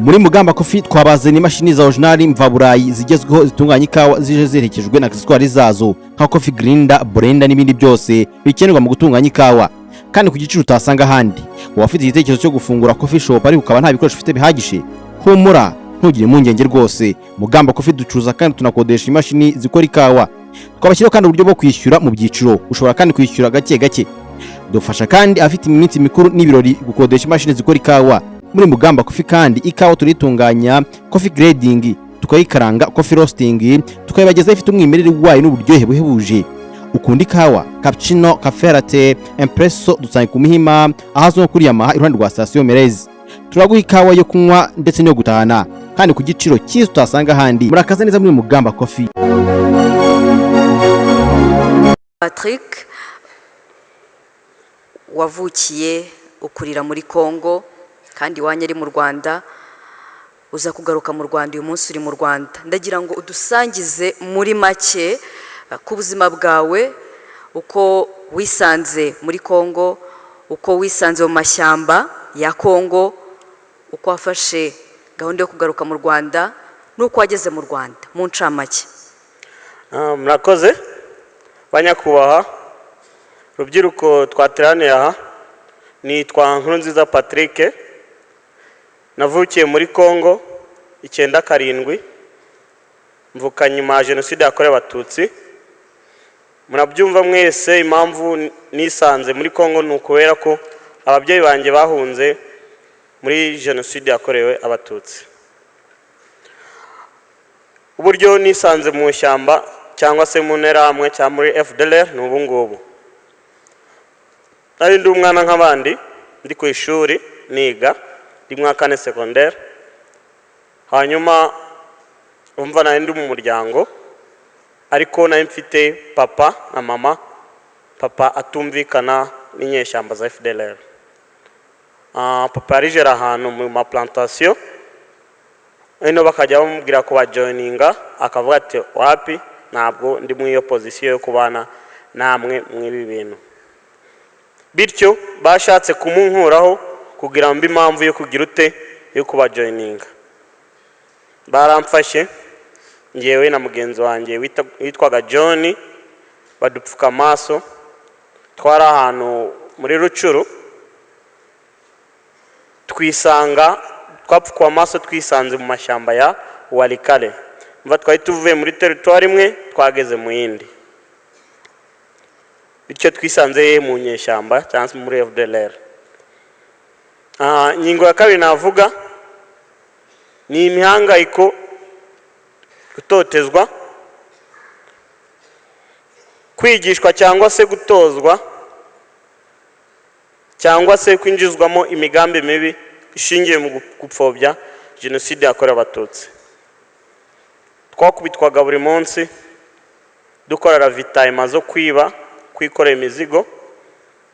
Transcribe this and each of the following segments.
muri Mugamba Coffee twabazana imashini za original mvaburayi zigezweho zitunganya ikawa zije zerekejwe na accessoires zazo nka coffee grinder, blender n'ibindi byose bikenerwa mu gutunganya ikawa, kandi ku giciro utasanga handi. Wafite igitekerezo cyo gufungura coffee shop ariko ukaba nta bikoresho ufite bihagije, humura ntugire impungenge rwose. Mugamba Coffee ducuruza kandi tunakodesha imashini zikora ikawa. Twabashyiraho kandi uburyo bwo kwishyura mu byiciro, ushobora kandi kwishyura gake gake. Dufasha kandi afite iminsi mikuru n'ibirori gukodesha imashini zikora ikawa. Muri Mugamba Coffee kandi ikawa turitunganya coffee grading, tukayikaranga coffee roasting, tukayibageza ifite umwimerere wayo n'uburyohe buhebuje. Ukunda ikawa, cappuccino, cafe latte, espresso dusanga ku Muhima ahazwe kuri Yamaha iruhande rwa station Merez. Turaguha ikawa yo kunywa ndetse no gutahana kandi ku giciro cyiza utasanga handi. Murakaza neza muri Mugamba Coffee. Patrick wavukiye ukurira muri Kongo kandi wanyari mu Rwanda, uza kugaruka mu Rwanda uyu munsi uri mu Rwanda. Ndagira ngo udusangize muri make ku buzima bwawe, uko wisanze muri Kongo, uko wisanze mu mashyamba ya Kongo, uko wafashe gahunda yo kugaruka mu Rwanda n'uko wageze mu Rwanda mu ncamake. Murakoze banyakubaha rubyiruko twateraniye aha. Nitwa Nkurunziza Patrick, navukiye muri Kongo 97, mvuka nyuma ya jenoside yakorewe Abatutsi. Murabyumva mwese impamvu nisanze muri Kongo n'ukubera ko ababyeyi banjye bahunze muri jenoside yakorewe Abatutsi. Uburyo nisanze mu shyamba cyangwa se mu nterahamwe cyangwa muri FDLR n'ubu ngubu. Nari ndi umwana nk'abandi, ndi ku ishuri niga ndi mwaka wa secondaire. Hanyuma umva nari ndi mu muryango ariko nari mfite papa na mama. Papa atumvikana n'inyeshyamba za FDLR. Papa yarijera ahantu mu ma plantation, eno bakajya bamubwira ko bajoininga, akavuga ati wapi, ntabwo ndi mu iyo position yo kubana namwe mwibi bintu. Bityo bashatse kumunkuraho kugira mbi impamvu yo kugira ute yo kubajoininga. Baramfashe ngewe na mugenzi wanjye witwaga John, badupfuka amaso. Twari ahantu muri Rucuru, twisanga twapfukwa amaso twisanze mu mashyamba ya Walikale. Mva twari tuvuye muri territoire imwe twageze mu yindi. Bityo twisanze mu nyeshyamba cyangwa muri FDLR. Nyingo ya kabiri navuga ni imihangayiko, gutotezwa, kwigishwa cyangwa se gutozwa, cyangwa se kwinjizwamo imigambi mibi ishingiye mu gupfobya jenoside yakorewe Abatutsi. Twakubitwaga buri munsi, dukora ravitaillement zo kwiba, kwikorera imizigo,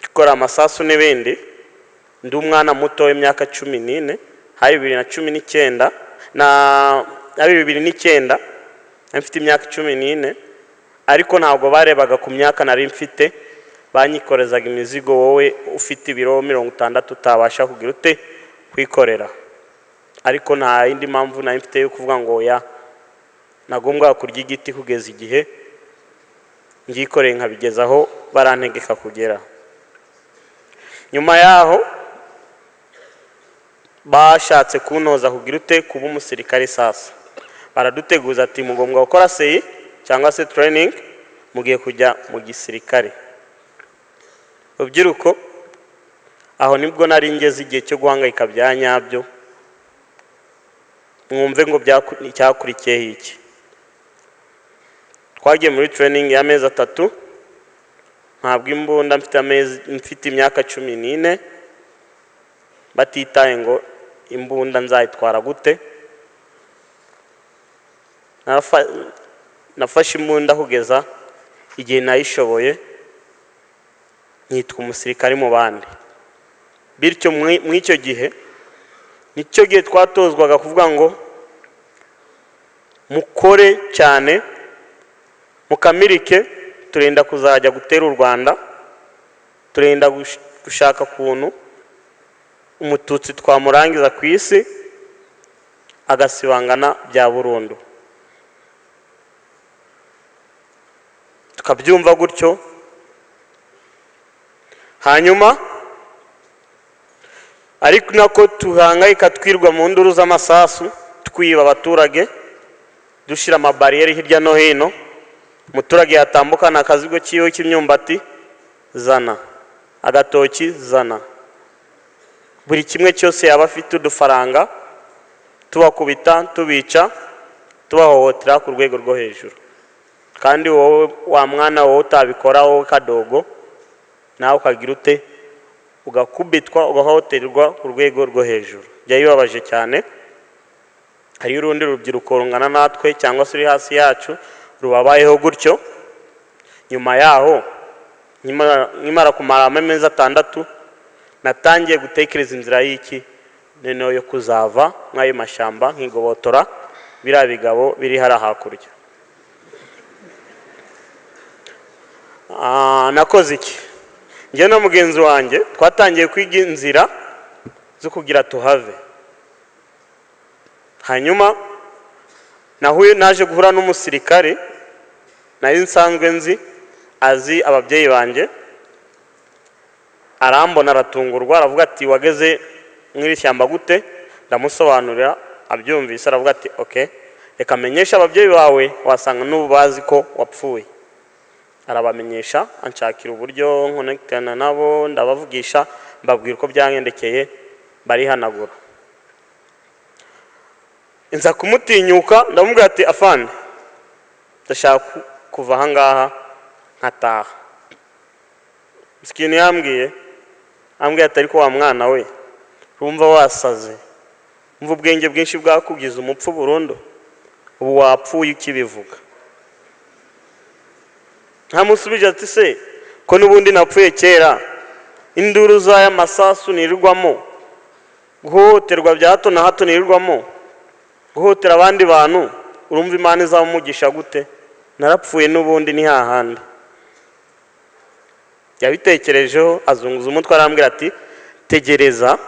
gukora amasasu n'ibindi. Ndi umwana muto w'imyaka 14, hari 2019 na 2009 mfite imyaka 14, ariko ntabwo barebaga ku myaka nari mfite, banyikorezaga imizigo. Wowe ufite ibiro 60 utabasha kugira ute kwikorera, ariko nta indi mpamvu nari mfite yo kuvuga ngo ya nagombwa kurya igiti kugeza igihe ngikoreye nkabigezaho barantegeka kugera. Nyuma yaho bashatse kuntoza kugira ute kuba umusirikare. Sasa baraduteguza ati mugombwa gukora seyi cyangwa se training, mugiye kujya mu gisirikare. Rubyiruko aho nibwo nari ngeze igihe cyo guhangayika bya nyabyo. Mwumve ngo cyakurikiye iki. Twagiye muri training y'amezi 3, ntabwo imbunda mfite imyaka 14, batitaye ngo imbunda nzayitwara gute. Nafashe imbunda kugeza igihe nayishoboye, nitwa umusirikare mu bandi. Bityo mw'icyo gihe nicyo gihe twatozwaga kuvuga ngo mukore cyane, mukamirike, turenda kuzajya gutera u Rwanda, turenda gushaka kuntu umututsi twamurangiza ku isi, agasibangana bya burundu. Tukabyumva gutyo, hanyuma ariko nako tuhangayika twirwa mu nduru z'amasasu, twiba abaturage, dushira amabariyeri hirya no hino. Umuturage yatambukana akazigo kiyo cy'imyumbati zana, agatoki zana, buri kimwe cyose yaba afite udufaranga, tubakubita, tubica, tubahohotera ku rwego rwo hejuru. Kandi wowe wa mwana wowe utabikora, wowe kadogo, nawe ukagira ute, ugakubitwa, ugahohoterwa ku rwego rwo hejuru. Byayibabaje cyane. Hari urundi rubyiruko rungana natwe cyangwa se uri hasi yacu rubabayeho gutyo. Nyuma yaho, nyimara kumara amezi 6, natangiye gutekereza inzira y'iki noneho yo kuzava mwayo mashamba nkigobotora biriya bigabo biri hara hakurya. Nakoze iki? Njye na mugenzi wanjye twatangiye kwiga inzira zo kugira tuhave. Hanyuma naje guhura n'umusirikare nari nsanzwe nzi, azi ababyeyi banje, arambona aratungurwa, aravuga ati wageze mw'iri shyamba gute? Ndamusobanurira, abyumvise aravuga ati okay, reka menyesha ababyeyi bawe, wasanga n'ubu bazi ko wapfuye. Arabamenyesha, anshakira uburyo nkonekitana nabo, ndabavugisha, mbabwira uko byangendekeye, barihanagura. Nza kumutinyuka, ndamubwira ati afande, ndashaka kuva aha ngaha nkataha. Ikintu yambwiye, ambwiye ati ariko wa mwana we, urumva wasaze, umva ubwenge bwinshi bwakugize umupfu burundu, ubu wapfuye ukibivuga. Ntamusubije ati se ko n'ubundi napfuye kera, induru z'aya masasu nirirwamo, guhohoterwa bya hato na hato nirirwamo, guhotera abandi bantu, urumva Imana izamumugisha gute? Narapfuye n'ubundi ni hahandi. Yabitekerejeho, azunguza umutwe, arambwira ati tegereza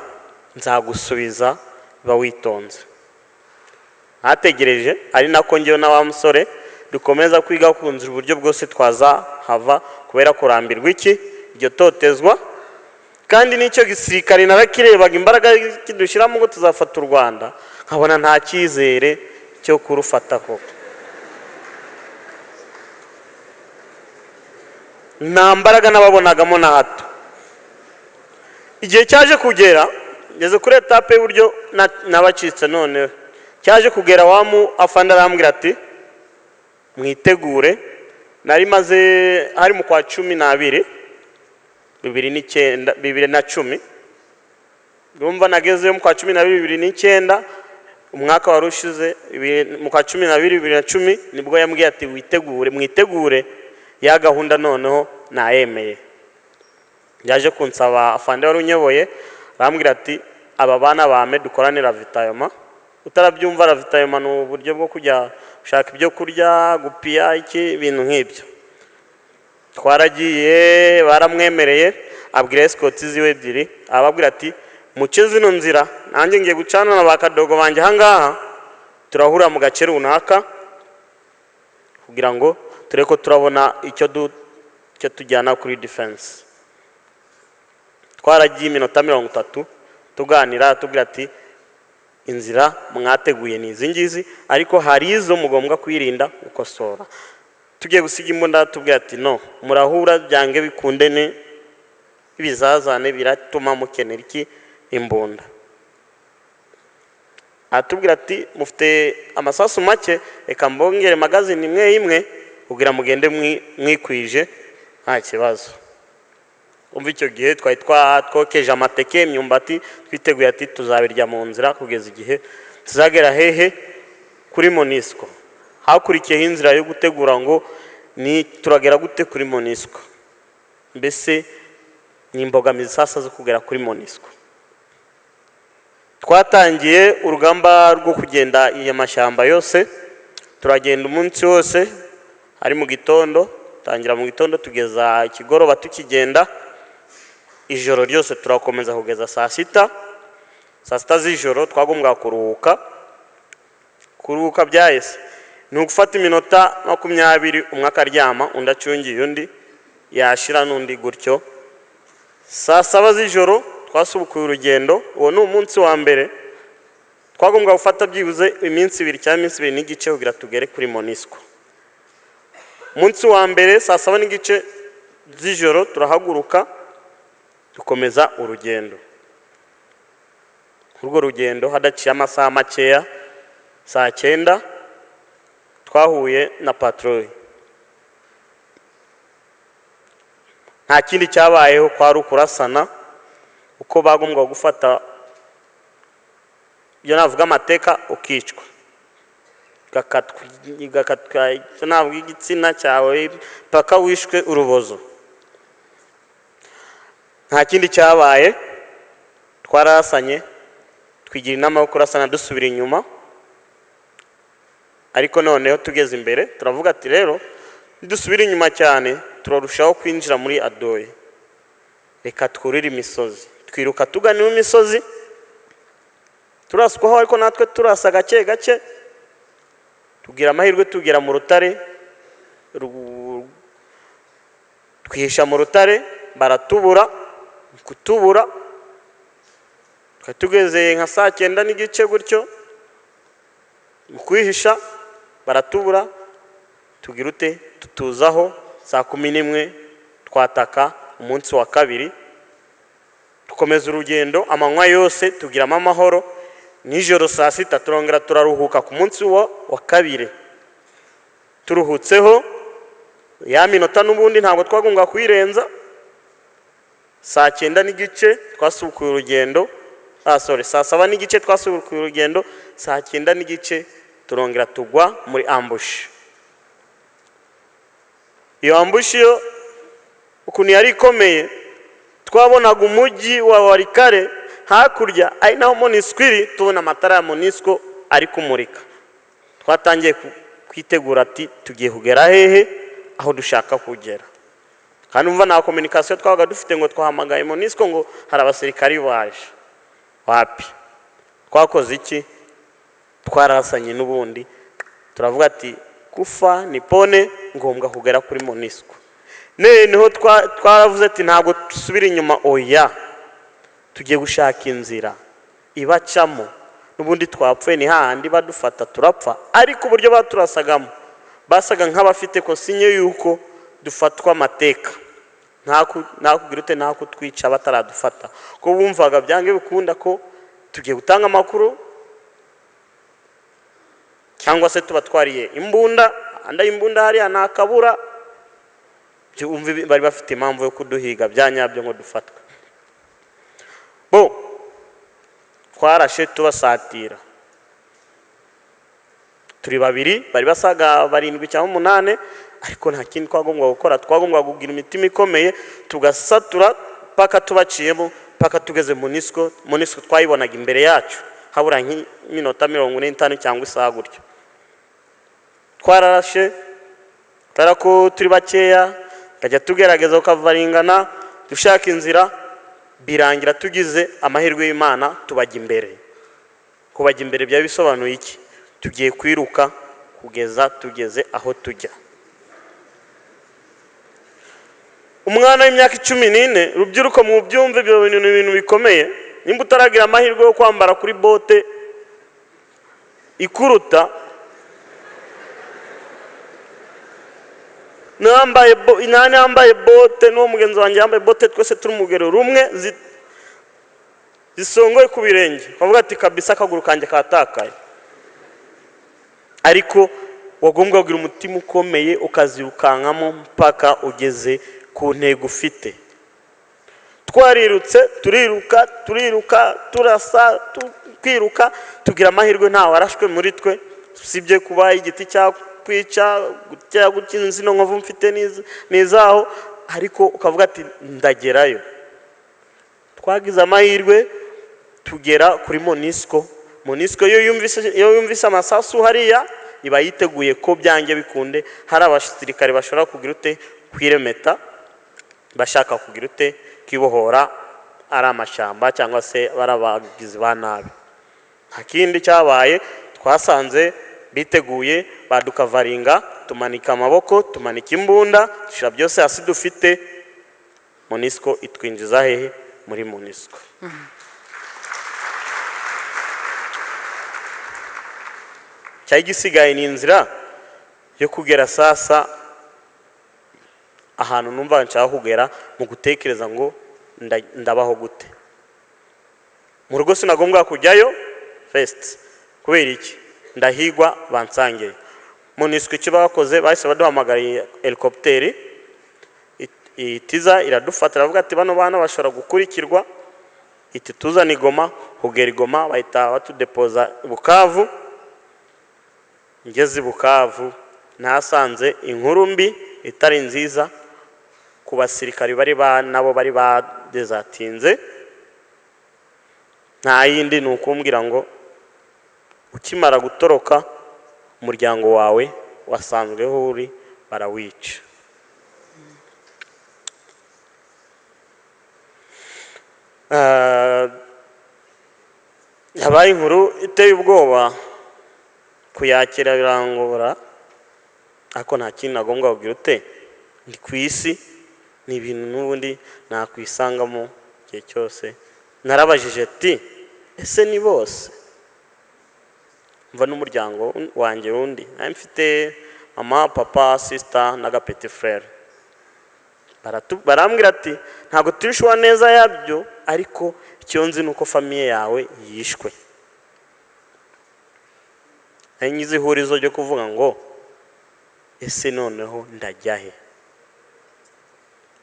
nzagusubiza, ba witonze. Ategereje, ari nako njyewe na wa musore dukomeza kwiga kunzira uburyo bwose twazahava kubera kurambirwa iki iryo totezwa. Kandi nicyo gisirikare narakirebaga imbaraga kidushiramo ngo tuzafata u Rwanda, nkabona nta cyizere cyo kurufata koko. Nta mbaraga nababonagamo na hato. Igihe cyaje kugera, ngeze kuri etape y'uburyo nabacitse, none cyaje kugera wamu afande arambwira ati mwitegure. Nari maze hari mu kwa 12 2010, urumva nagezeyo mu kwa 12 2009, umwaka warushize mu kwa 12 2010, nibwo yambwiye ati witegure, mwitegure ya gahunda noneho nayemeye. Yaje kunsaba afande wari unyoboye, arambwira ati aba bana bame dukorane ravitayoma. Utarabyumva ravitayoma ni uburyo bwo kujya ushaka ibyo kurya, gupiya iki ibintu nk'ibyo. Twaragiye, baramwemereye, abwira escort ziwe 2, ababwira ati muce zino nzira, nanjye ngiye gucana na bakadogo banje hangaha, turahura mu gace runaka kugira ngo tureko turabona icyo tujyana kuri defense. Twaragiye iminota 30 tuganira, tubwira ati inzira mwateguye ni izi ngizi, ariko hari izo mugombwa kwirinda ukosora. Tugiye gusiga imbunda, tubwira ati no, murahura byange bikundene, ibizazane biratuma mukenera iki imbunda. Atubwira ati mufite amasasu make, reka mbongere magazine imwe kugira mugende mwikwije nta kibazo. Umva icyo gihe twari twokeje amateke, imyumbati, twiteguye ati tuzabirya mu nzira kugeza igihe tuzagera hehe kuri Monisco. Hakurikiyeho inzira yo gutegura ngo ni turagera gute kuri Monisco, mbese ni imbogamizi sasa zo kugera kuri Monisco. Twatangiye urugamba rwo kugenda iya mashyamba yose, turagenda umunsi wose, ari mu gitondo, tangira mu gitondo tugeza ikigoroba tukigenda, ijoro ryose turakomeza kugeza saa 6 z'ijoro. Twagombwa kuruhuka kuruhuka byahise ni ugufata iminota 20 umwe akaryama undi acungiye undi yashira n'undi gutyo. Saa 7 z'ijoro twasubukuye urugendo. Uwo ni umunsi wa mbere twagombwa gufata byibuze iminsi 2 cyangwa iminsi 2 n'igice kugira tugere kuri Monisco. Umunsi wa mbere saa 7 n'igice z'ijoro turahaguruka dukomeza urugendo. Urwo rugendo hadaciye amasaha makeya, saa 9 twahuye na patrouille. Nta kindi cyabayeho kwari ukurasana uko bagombwa gufata byo navuga amateka ukicwa gakatwa ntabwo igitsina cyawe paka wishwe urubozo. Nta kindi cyabaye, twarasanye twigira inama yo kurasana dusubira inyuma, ariko noneho tugeze imbere turavuga ati rero dusubira inyuma cyane turarushaho kwinjira muri Adoye, reka twurire imisozi. Twiruka tugana mu misozi turaswaho, ariko natwe turasa gake gake tugira amahirwe tugera mu rutare, twihisha mu rutare baratubura. Kutubura tugeze nka saa 9 n'igice gutyo, mu kwihisha baratubura, tugira ute tutuzaho. Saa 11 twataka umunsi wa kabiri, tukomeza urugendo amanywa yose tugiramo amahoro. Nijoro saa 6 turongera turaruhuka ku munsi wa kabiri. Turuhutseho ya minota n'ubundi ntabwo twagombwa kuyirenza. Saa 9 n'igice twasubukuye urugendo, saa 7 n'igice twasubukuye urugendo. Saa 9 n'igice turongera tugwa muri ambush. Iyo ambush yo ukuntu yari ikomeye, twabonaga umujyi wa Walikale hakurya, ari naho Monisco iri, tubona amatara ya Monisco ari kumurika. Twatangiye kwitegura ati tugiye kugera hehe aho dushaka kugera. Kandi umva na communication twabaga dufite ngo twahamagaye Monisco ngo hari abasirikari baje. Wapi? Twakoze iki? Twarasanye n'ubundi turavuga ati kufa nipone ngombwa kugera kuri Monisco. Niho twaravuze ati ntabwo tusubira inyuma, oya tugiye gushaka inzira ibacamo. N'ubundi twapfuye ni hahandi badufata turapfa, ariko uburyo baturasagamo basaga nk'abafite konsinye yuko dufatwa amateka, nta kugira ute nta kutwica bataradufata, ko bumvaga byange bikunda ko tugiye gutanga amakuru cyangwa se tubatwariye imbunda. Anda imbunda hariya nakabura, bari bafite impamvu yo kuduhiga byanyabyo ngo dufatwe. Twarashe tubasatira, turi babiri, bari basaga 7 cyangwa 8, ariko nta kindi twagombwa gukora. Twagombwa kugira imitima ikomeye tugasatura paka tubaciyemo, paka tugeze Monisco. Monisco twayibonaga imbere yacu habura nk'iminota 45 cyangwa isaha gutyo. Twararashe tarako turi bakeya, kajya tugerageza ukavaringana dushaka inzira, birangira tugize amahirwe y'Imana tubajya imbere. Kubajya imbere bya bisobanuye iki? Tugiye kwiruka kugeza tugeze aho tujya. Umwana w'imyaka 14, rubyiruko mu byumve byo bintu bikomeye. Nimba utaragira amahirwe yo kwambara kuri bote ikuruta, nambaye bote no mugenzi wanjye yambaye bote, twese turi mugero rumwe zisongoye ku birenge, bavuga ati kabisa akaguru kanjye katakaye. Ariko wagombwa kugira umutima ukomeye ukazirukankamo mpaka ugeze ku ntego ufite. Twarirutse turiruka turasa twiruka, tugira amahirwe nta warashwe muri twe, sibye kuba igiti cya kwica gukinzi no nkovu mfite nizaho, ariko ukavuga ati ndagerayo. Twagize amahirwe tugera kuri Monisco. Monisco yo yumvise amasasu hariya, iba yiteguye ko byange bikunde hari abasirikare bashobora kugira ute kwiremeta, bashaka kugira ute kibohora ari amashamba cyangwa se barabagizi ba nabi. Nta kindi cyabaye, twasanze biteguye badukavaringa, tumanika amaboko, tumanika imbunda, dushira byose hasi dufite. MONUSCO itwinjiza hehe? Muri MONUSCO. Cyari gisigaye ni inzira yo kugera sasa ahantu numva nshaka kugera mu gutekereza ngo ndabaho gute. Mu rugo sinagombwa kujyayo first kubera iki? Ndahigwa bansangiye. MONUSCO icyo bakoze bahise baduhamagara helicopter itiza iradufata, iravuga ati bano bana bashobora gukurikirwa, iti tuzana i Goma, hugera i Goma bahita batudepoza Bukavu. Ngeze Bukavu nasanze inkuru mbi itari nziza ku basirikari nabo bari badezatinze. Nta yindi ni ukumbwira ngo ukimara gutoroka umuryango wawe wasanzweho uri barawica. Habaye inkuru iteye ubwoba, kuyakira birangora, ariko nta kintu nagombwa kugira ute, ndi ku isi, ni ibintu n'ubundi nakwisangamo igihe cyose. Narabajije ati ese ni bose? Mva n'umuryango wanjye wundi, nari mfite mama, papa, sister na petit frère. Barambwira ati ntabwo turishwa neza yabyo, ariko icyo nzi nuko famiye yawe yishwe. Ngize ihurizo ryo kuvuga ngo ese noneho ndajya he?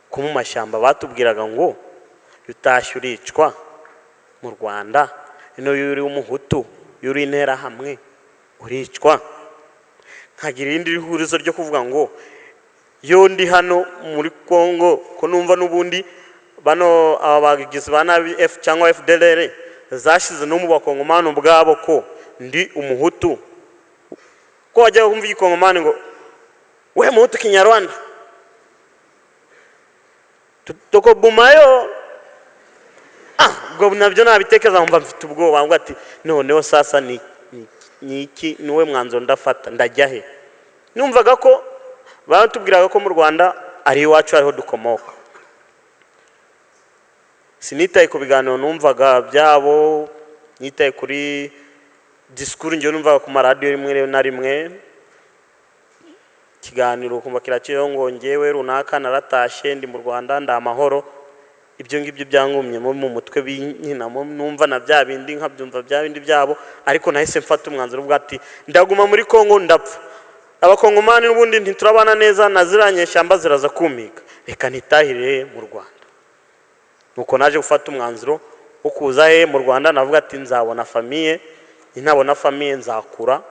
Ko mu mashyamba batubwiraga ngo utashye uricwa mu Rwanda, ino yuri umuhutu yuri intera hamwe uricwa. Nkagira irindi ihurizo ryo kuvuga ngo yo ndi hano muri Kongo, ko numva n'ubundi bano abagizi ba nabi F cyangwa FDLR zashize no mu bakongomano bwabo ko ndi umuhutu. Ko wajya kumva igikongomani ngo we muhutu Kinyarwanda toko bumayo, ubwo nabyo nabitekeza mva mfite ubwoba ngo ati noneho sasa ni iki niwe mwanzo ndafata, ndajya he? Numvaga ko batubwiraga ko mu Rwanda ari iwacu ariho dukomoka. Sinitaye ku biganiro numvaga byabo, nitaye kuri disikuru njye numvaga ku maradiyo rimwe na rimwe, kiganiro kumva kiraciyeho ngo ngewe runaka naratashye ndi mu Rwanda ndamahoro. Ibyo ngibyo byangumye mu mutwe binkinamo, numva na bya bindi nkabyumva bya bindi byabo, ariko nahise mfata umwanzuro ubwo ati ndaguma muri Kongo ndapfa. Abakongomani n'ubundi ntiturabana neza, naziranye shyamba ziraza kumiga, reka nitahire mu Rwanda. Nuko naje gufata umwanzuro wo kuza mu Rwanda, navuga ati nzabona famiye, ninabona famiye nzakura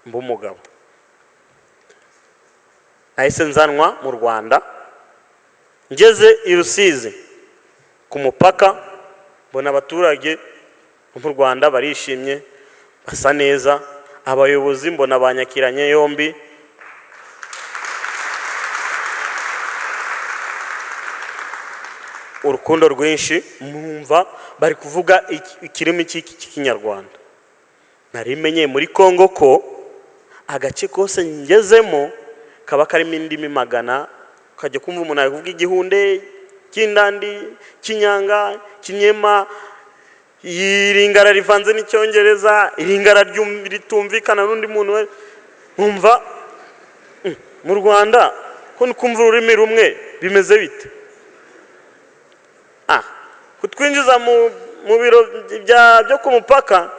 mba umugabo. Nahise nzanwa mu Rwanda, ngeze i Rusizi ku mupaka, mbona abaturage mu Rwanda barishimye basa neza, abayobozi mbona banyakiranye yombi. Urukundo rwinshi, mwumva bari kuvuga ikirimi cy'Ikinyarwanda. Nari menyeye muri Kongo ko agace kose ngezemo kaba karimo indimi magana, ukajya kumva umuntu ari kuvuga Igihunde, Kindandi, Kinyanga, Kinyema, iringara rivanze n'Icyongereza, iringara ritumvikana n'undi muntu. Mwumva mu Rwanda ko kumva ururimi rumwe bimeze bite? Kutwinjiza mu biro byo ku mupaka,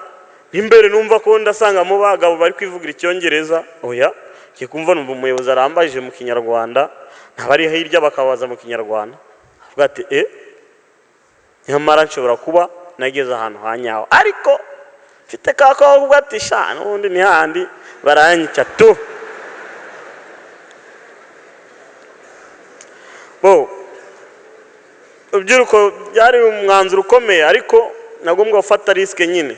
imbere numva ko ndasanga mu bagabo bari kwivugira Icyongereza. Oya, kikumva numva umuyobozi arambajije mu Kinyarwanda, nabari hirya bakabaza mu Kinyarwanda. Avuga ati nyamara nshobora kuba nageze ahantu hanyaho, ariko mfite kakaho avuga ati sha n'ubundi ni handi baranyica tu. Ubyiruko byari umwanzuro ukomeye, ariko nagombwa gufata risk nyine.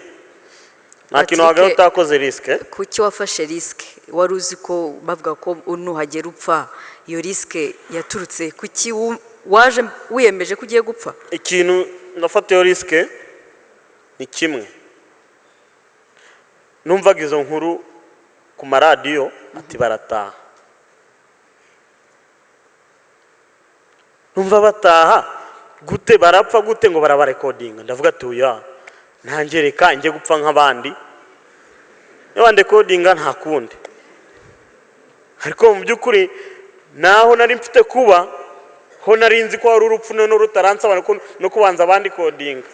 Nta kintu wagaho utakoze risk. Kuki wafashe risk? Wari uzi ko bavuga ko nuhagera upfa, iyo risk yaturutse kuki waje wiyemeje ko ugiye gupfa? Ikintu nafata iyo risk ni kimwe. Numvaga izo nkuru ku maradiyo ati barataha. Numva bataha gute, barapfa gute ngo barabarekodinga. Ndavuga ati oya ntangereka njye gupfa nk'abandi, niba ndekodinga nta kundi. Ariko mu by'ukuri naho nari mfite kuba ho nari nzi ko hari urupfu none rutaransaba no kubanza abandi kodinga,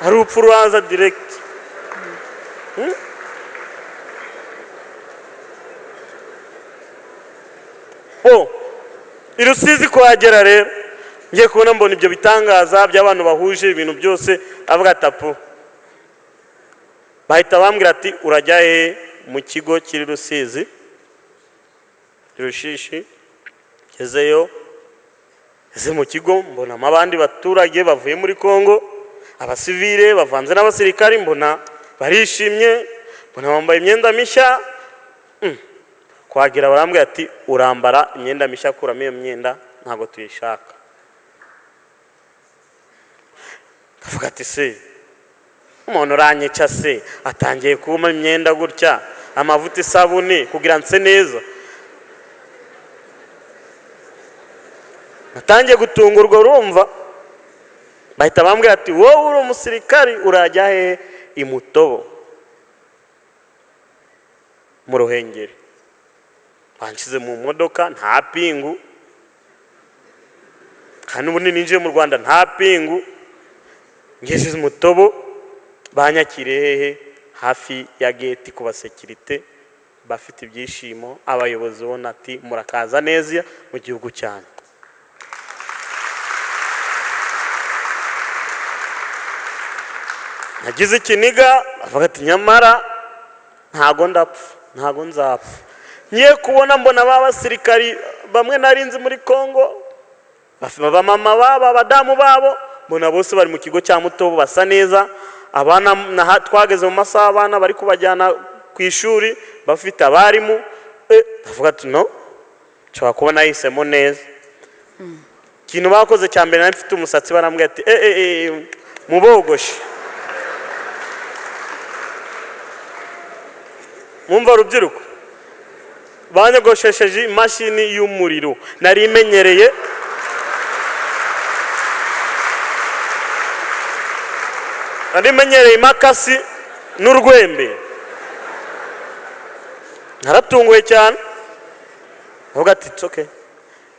hari urupfu ruraza direct. I Rusizi kuhagera rero ngiye kubona mbona ibyo bitangaza by'abantu bahuje ibintu byose, avuga tapu bahita bambwira ati urajya he? Mu kigo kiri Rusizi Rushishi. Ngezeyo, eze mu kigo mbona abandi baturage bavuye muri Kongo, abasivile bavanze n'abasirikari, mbona barishimye, mbona bambaye imyenda mishya. Kwagira barambwira ati urambara imyenda mishya, kuramo iyo myenda ntabwo tuyishaka. Ndavuga ati se umuntu uranyica se, atangiye kuma imyenda gutya, amavuta isabune kugira nse neza. Natangiye gutungurwa, urumva bahita bambwira ati wowe uri umusirikari urajya he? I Mutobo mu Ruhengeri. Banshyize mu modoka nta pingu, kandi ubu ninjiye mu Rwanda nta pingu. Ngeze mu Mutobo banyakiriye hehe? Hafi ya gate ku basekirite, bafite ibyishimo, abayobozi bona ati murakaza neza mu gihugu cyane. Nagize ikiniga, avuga ati nyamara ntago ndapfa, ntago nzapfa. Ngiye kubona mbona abasirikari bamwe narinzi muri Kongo, baba mama babo, abadamu babo, mbona bose bari mu kigo cya Mutobo basa neza. Abana twageze mu masaha abana bari kubajyana ku ishuri bafite abarimu. Ndavuga ati no, nshobora kuba nahisemo neza. Ikintu bakoze cya mbere, nari mfite umusatsi, barambwira ati mubogoshe. Mwumva rubyiruko, banyogoshesheje imashini y'umuriro. Nari imenyereye, imakasi n'urwembe. Naratunguwe cyane, avuga ati it's okay,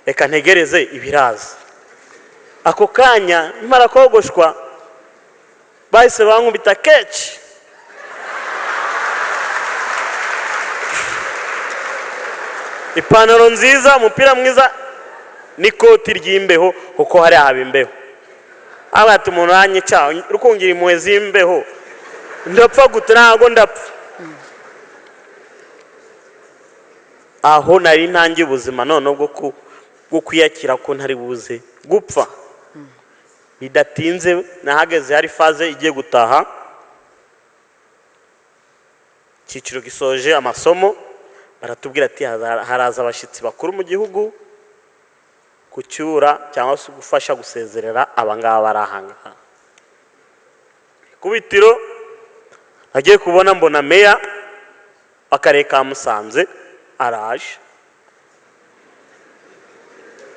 reka ntegereze ibiraza. Ako kanya nimara kogoshwa bahise bankubita keci. Ipantaro nziza, umupira mwiza, n'ikoti ry'imbeho kuko hari haba imbeho. Avuga ati umuntu yanyica rukungira impuhwe z'imbeho, ndapfa gute? Ntago ndapfa. Aho nari ntangiye ubuzima none bwo kwiyakira ko ntari buze gupfa. Bidatinze nahageze, hari faze igiye gutaha, cyiciro gisoje amasomo, baratubwira ati haraza abashyitsi bakuru mu gihugu kucyura cyangwa se gufasha gusezerera abangaba barahanga. Kubitiro nagiye kubona mbona meya w'akarere ka Musanze araje.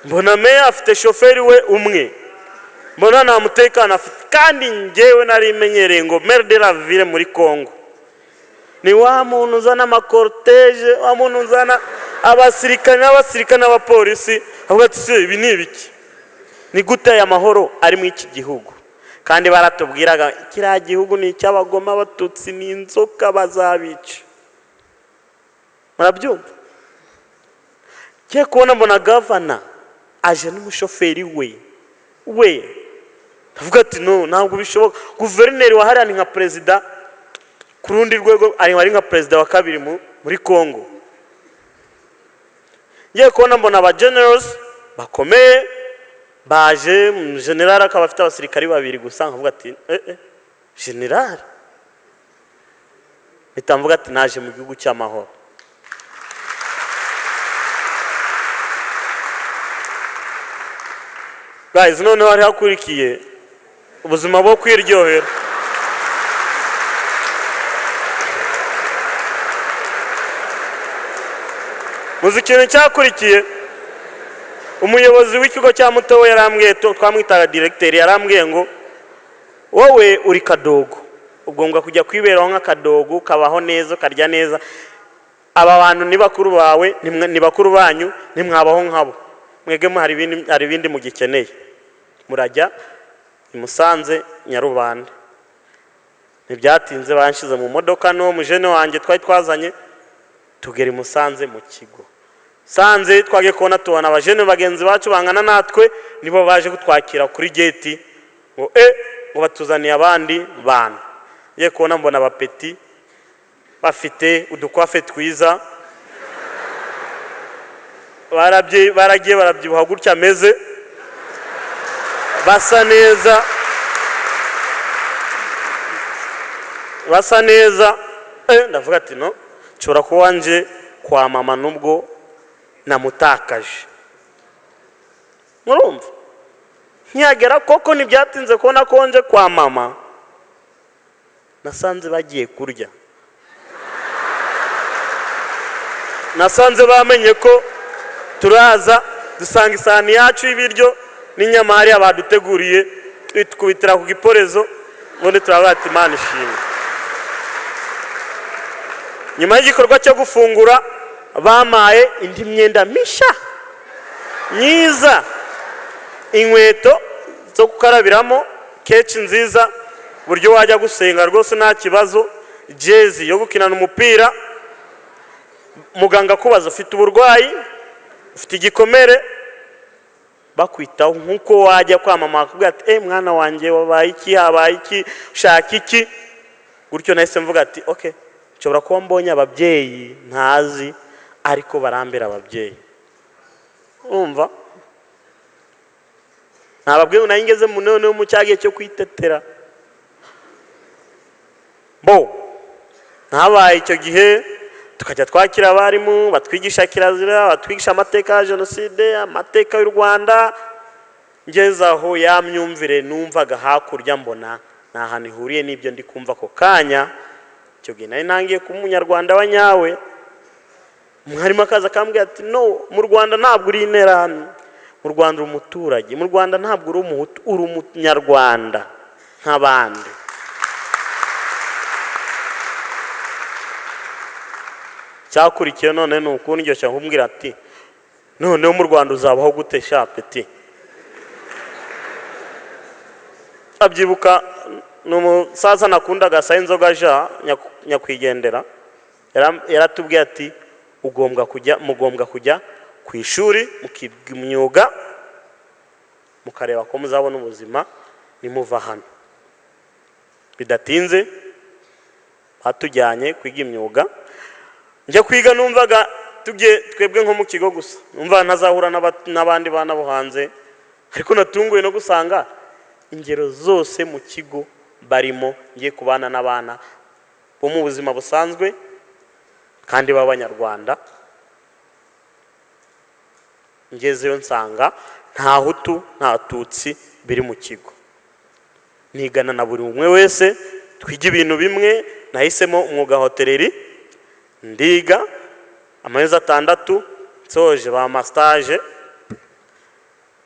Mbona meya afite shoferi we umwe, mbona nta mutekano afite, kandi njyewe nari imenyereye ngo maire de la ville muri Kongo ni wa muntu uzana amakorteje, wa muntu uzana abasirikare n'abapolisi. Avuga ati se ibi ni ibiki? Ni gute aya mahoro ari mu iki gihugu? Kandi baratubwiraga kiriya gihugu ni icy'abagoma, abatutsi ni inzoka bazabica. Murabyumva? Ngiye kubona mbona gavana aje n'umushoferi we. Avuga ati no, ntabwo bishoboka. Guverineri wa hariya ni nka perezida ku rundi rwego, ari nka perezida wa kabiri muri Kongo. Ngiye kubona mbona aba generals bakomeye baje, general akaba afite abasirikari babiri gusa. Nkavuga ati general, bitamvuga ati naje mu gihugu cy'amahoro. Guys, noneho hari hakurikiye ubuzima bwo kwiryohera. muzi ikintu cyakurikiye, umuyobozi w'ikigo cya Mutobo yarambwiye, twamwitaga directeur, yarambwiye ngo wowe uri kadogo, ugomba kujya kwiberaho nk'akadogo, kabaho neza, karya neza, aba bantu ni bakuru bawe, ni bakuru banyu, nimwabaho nkabo, mwege hari ibindi mugikeneye, murajya i Musanze Nyarubanda. Ntibyatinze banshize mu modoka no mujene wanjye twari twazanye, tugera i Musanze mu kigo. Sanze twagiye kubona tubona abajene bagenzi bacu bangana natwe, nibo baje kutwakira kuri gate ngo ngo batuzaniye abandi bantu. Ngiye kubona mbona abapeti bafite udukwafe twiza, baragiye barabyibuha gutya ameze, basa neza, ndavuga ati no, nshobora kuba nje kwa mama nubwo namutakaje. Murumva ntiyagera koko, ntibyatinze kubona ko nje kwa mama, nasanze bagiye kurya, nasanze bamenye ko turaza, dusanga isahani yacu y'ibiryo n'inyama hari abaduteguriye, twikubitira ku giporezo, ubundi turavuga ati Imana ishimwe. Nyuma y'igikorwa cyo gufungura bamaye indi myenda misha myiza, inkweto zo gukarabiramo, keci nziza, buryo wajya gusenga rwose nta kibazo, jezi yo gukinana umupira, muganga kubaza ufite uburwayi, ufite igikomere, bakwitaho nkuko wajya kwa mama akubwira ati mwana wanjye wabaye iki, habaye iki, ushaka iki. Gutyo nahise mvuga ati okay, nshobora kuba mbonye ababyeyi ntazi ariko barambera ababyeyi. Umva ntababwiye ngo nayingeze mu none mu cyagiye cyo kwitetera ntabaye icyo gihe, tukajya twakira abarimu batwigisha kirazira, batwigisha amateka ya jenoside, amateka y'u Rwanda. Ngeze aho ya myumvire numvaga hakurya mbona nta hantu ihuriye n'ibyo ndi kumva ako kanya. Icyo gihe nari nangiye kuba umunyarwanda wa nyawe. Umwarimu akaza akambwira ati no, mu Rwanda ntabwo uri interano, mu Rwanda uri umuturage, mu Rwanda ntabwo uri umuhutu, uri umunyarwanda nk'abandi. Cyakurikiye none ni ukundyoshya nkumbwira ati noneho mu Rwanda uzabaho gute sha peti. Abyibuka n'umusaza nakundaga sa inzoga ja nyakwigendera, yaratubwiye ati mugombwa kujya ku ishuri mukiga imyuga, mukareba ko muzabona ubuzima nimuva hano. Bidatinze batujyanye kwiga imyuga, njya kwiga numvaga twebwe nko mu kigo gusa, numva ntazahura n'abandi bana bo hanze, ariko natunguye no gusanga ingero zose mu kigo barimo, ngiye kubana n'abana bo mu buzima busanzwe kandi b'abanyarwanda. Ngezeyo nsanga nta hutu nta tutsi biri mu kigo, nigana na buri umwe wese, twiga ibintu bimwe. Nahisemo umwuga hoteleri, ndiga amezi 6, nsoje ba mastage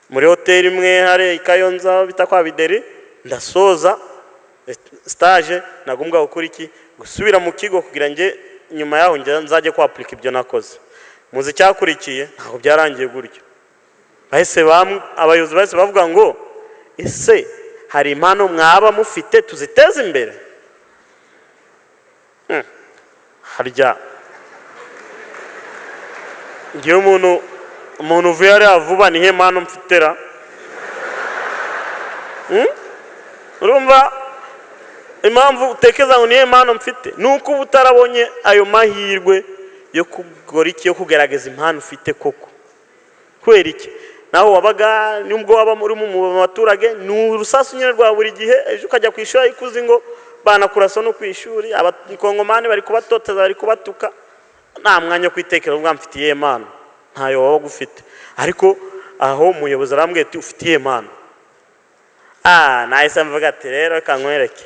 muri hoteli imwe hari i Kayonza bita kwa Bideri. Ndasoza stage, nagombwa gukora iki, gusubira mu kigo kugira nge nyuma yaho nzajye ku applique ibyo nakoze. Muzi cyakurikiye ntaho byarangiye gutyo, abayobozi bahise bavuga ngo ese hari impano mwaba mufite tuziteze imbere. Harya ngiye umuntu uvuye ari vuba nihe mpano mfitera? Urumva impamvu utekeza ngo nihe mpano mfite nuko ubutarabonye ayo mahirwe yo kugora iki, yo kugerageza impano ufite koko. Kwera iki naho wabaga nubwo waba muri mu baturage ni urusasu nyine rwa buri gihe, ejo ukajya ku ishuri ikuzi ngo banakurasa no ku ishuri, abakongomani bari kubatoteza, bari kubatuka, nta mwanya kwitekera ubwa mfitiye impano ntayo waba gufite. Ariko aho umuyobozi arambwiye ati ufitiye impano, nahise mvuga ati rero reka nkwereke,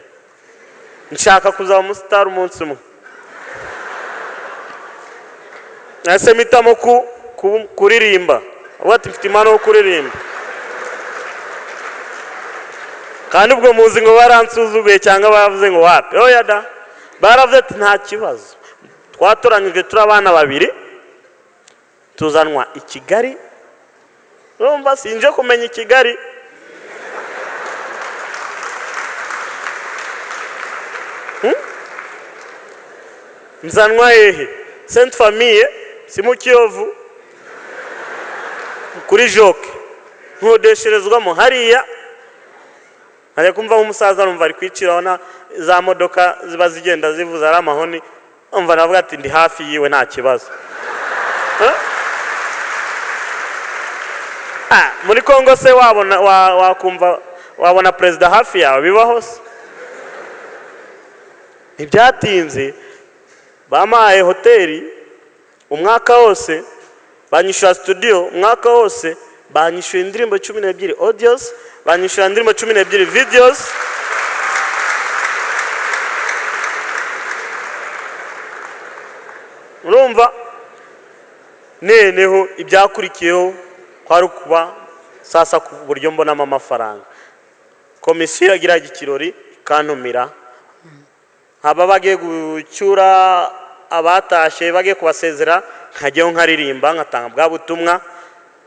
nshaka kuzaba umusitari umunsi umwe. nase mitamo kuririmba wati mfite impano yo kuririmba kandi ubwo muzi ngo baransuzuguye cyangwa bavuze ngo wapi oya da baravuze ati nta kibazo twatoranyijwe turi abana babiri tuzanwa i Kigali urumva sinje kumenya i Kigali nzanwa hehe Sainte Famille si mu Kiyovu kuri Joke nkodesherezwamo hariya ajya kumva nk'umusaza numva ari kwiciraho na za modoka ziba zigenda zivuza ari amahoni umva navuga ati ndi hafi yiwe nta kibazo muri Kongo se wabona perezida hafi yawe bibaho se ntibyatinze bamaye hoteli umwaka wose banyishyura studio umwaka wose banyishyura indirimbo 12 audios banyishyura indirimbo 12 videos urumva neneho ibyakurikiyeho kwari kuba sasa ku buryo mbonamo amafaranga komisiyo yagiraga ikirori ikantumira aba bagiye gucyura abatashe bagiye kubasezera nkajyaho nkaririmba nkatanga bwa butumwa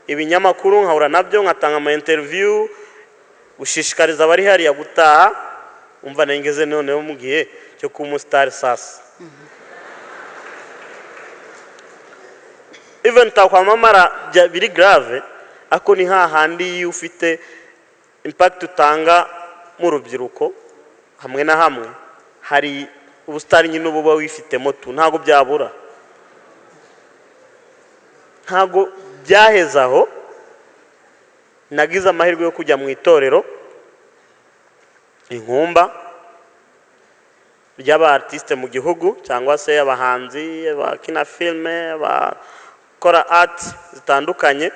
ibinyamakuru nkahura nabyo nkatanga ama interview gushishikariza abari hariya gutaha umva nengeze noneho mu gihe cyo kuba umustar sasa even takwamamara biri grave ako ni hahandi ufite impact utanga mu rubyiruko hamwe na hamwe hari ubustari nyine ububa wifitemo tu ntago byabura ntago byahezaho nagize amahirwe yo kujya mu itorero inkumba ry'aba artiste mu gihugu cyangwa se abahanzi bakina filme bakora art zitandukanye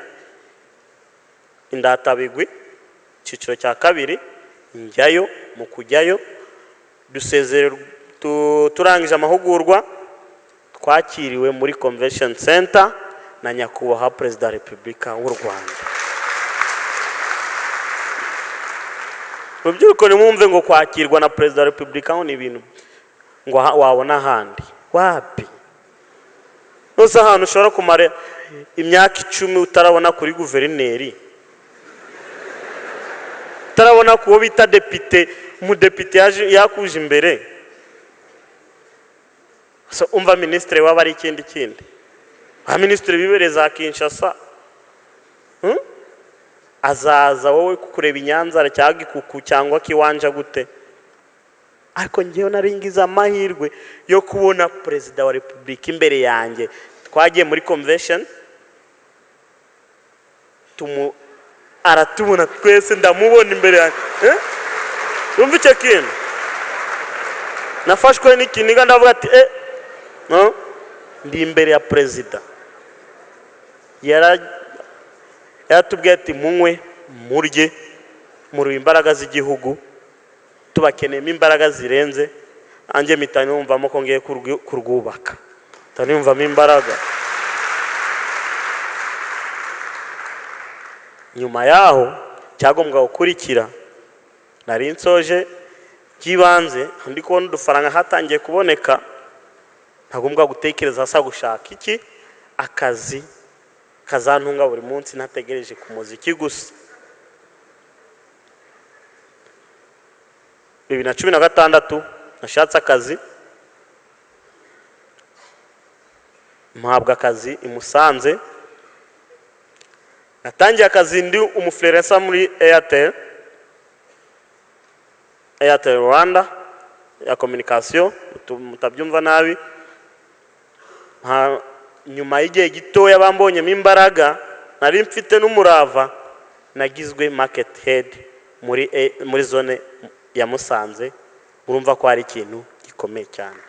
Indatabigwi cyiciro cya kabiri njyayo mu kujyayo dusezerera turangije amahugurwa twakiriwe muri convention center na nyakubahwa perezida wa Repubulika w'u Rwanda rubyiruko nimwumve ngo kwakirwa na perezida wa Repubulika ni ibintu ngo wabona handi wapi nose ahantu ushobora kumara imyaka 10 utarabona kuri guverineri utarabona kuwo bita depite umudepite yakuje imbere so umva ministre waba ari kindi ba ministre bibereza Kinshasa azaza wowe kukureba inyanzara cyangwa ikuku cyangwa kiwanja gute ariko ngiye naringiza amahirwe yo kubona perezida wa Repubulika imbere yanjye twagiye muri convention aratubona twese ndamubona imbere yanjye umva icyo kintu nafashwe n'ikiniga ndavuga ati no ndi imbere ya perezida yaratubwiye ati munywe murye muri imbaraga z'igihugu tubakeneyemo imbaraga zirenze anje mitani umvamo ko ngiye kurwubaka tani umvamo imbaraga nyuma yaho cyagombwa gukurikira nari nsoje kibanze ndi kubona udufaranga hatangiye kuboneka ntagombwa gutekereza asa gushaka iki akazi kazantunga buri munsi ntategereje ku muziki gusa 2016 nashatse akazi mpabwa akazi imusanze natangiye akazi ndi umufluencer muri Airtel Rwanda ya communication mutabyumva nabi nyuma y'igihe gitoya bambonyemo imbaraga nari mfite n'umurava nagizwe market head muri zone ya Musanze urumva ko ari ikintu gikomeye cyane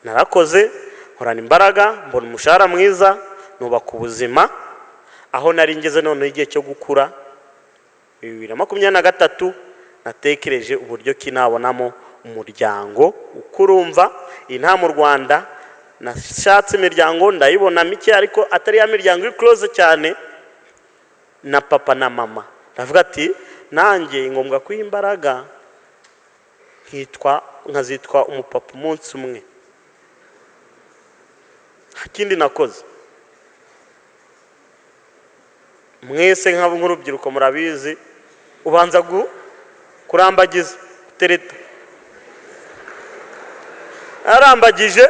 narakoze nkorana imbaraga mbona umushahara mwiza nubaka ubuzima aho nari ngeze none igihe cyo gukura 2023 natekereje uburyo kinabonamo umuryango uko urumva nta mu Rwanda nashatse imiryango ndayibona mike ariko atari ya miryango iri close cyane na papa na mama ndavuga ati nanjye ngombwa kwiha imbaraga nkazitwa umupapa umunsi umwe. Ikindi nakoze mwese nk'urubyiruko murabizi ubanza kurambagiza tereta arambagije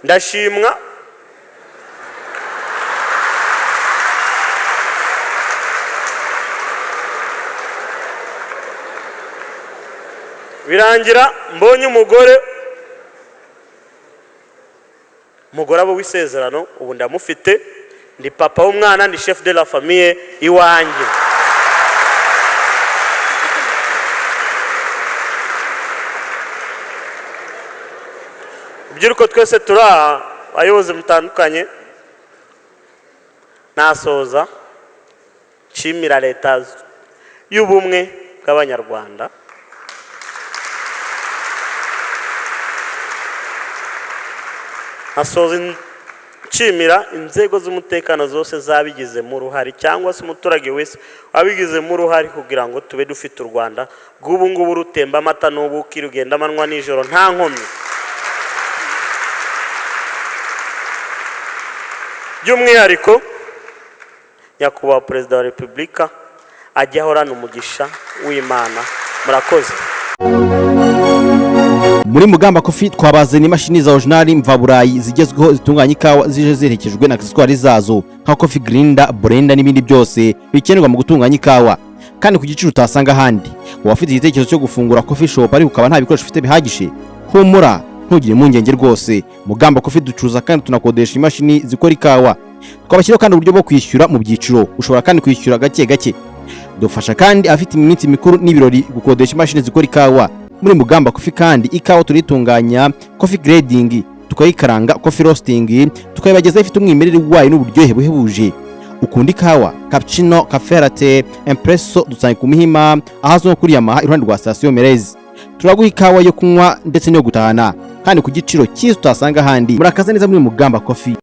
ndashimwa birangira mbonye umugore abo w'isezerano ubu ndamufite ndi papa w'umwana ndi chef de la famille iwanjye. Urubyiruko twese turi aha abayobozi mutandukanye nasoza nshimira leta y'ubumwe bw'abanyarwanda nasoza nshimira inzego z'umutekano zose zabigizemo uruhare cyangwa se umuturage wese wabigizemo uruhare kugira ngo tube dufite u Rwanda bw'ubu ngubu rutemba amata n'ubuki rugenda amanywa nijoro nta nkomyi. By'umwihariko nyakubahwa perezida wa repubulika ajya ahorana umugisha w'Imana. Murakoze. Muri Mugamba Coffee twabazana imashini za original mvaburayi zigezweho zitunganya ikawa zije zerekejwe na accessoires zazo nka coffee grinder, blender n'ibindi byose bikenerwa mu gutunganya ikawa, kandi ku giciro utasanga ahandi. Wafite igitekerezo cyo gufungura coffee shop ariko ukaba nta bikoresho ufite bihagije, humura ntugire impungenge rwose. Mugamba Coffee ducuruza kandi tunakodesha imashini zikora ikawa, twabashyiraho kandi uburyo bwo kwishyura mu byiciro. Ushobora kandi kwishyura gake gake. Dufasha kandi afite iminsi mikuru n'ibirori gukodesha imashini zikora ikawa. Muri Mugamba Coffee kandi ikawa turitunganya coffee grading, tukayikaranga coffee roasting, tukayibagezaho ifite umwimerere wayo n'uburyohe buhebuje. Ukunda ikawa, cappuccino, cafe latte, espresso dusanga ku Muhima ahazwi nko kuri Yamaha iruhande rwa station Merez. Turaguha ikawa yo kunywa ndetse no gutahana kandi ku giciro cyiza utasanga ahandi. Murakaza neza muri Mugamba Coffee.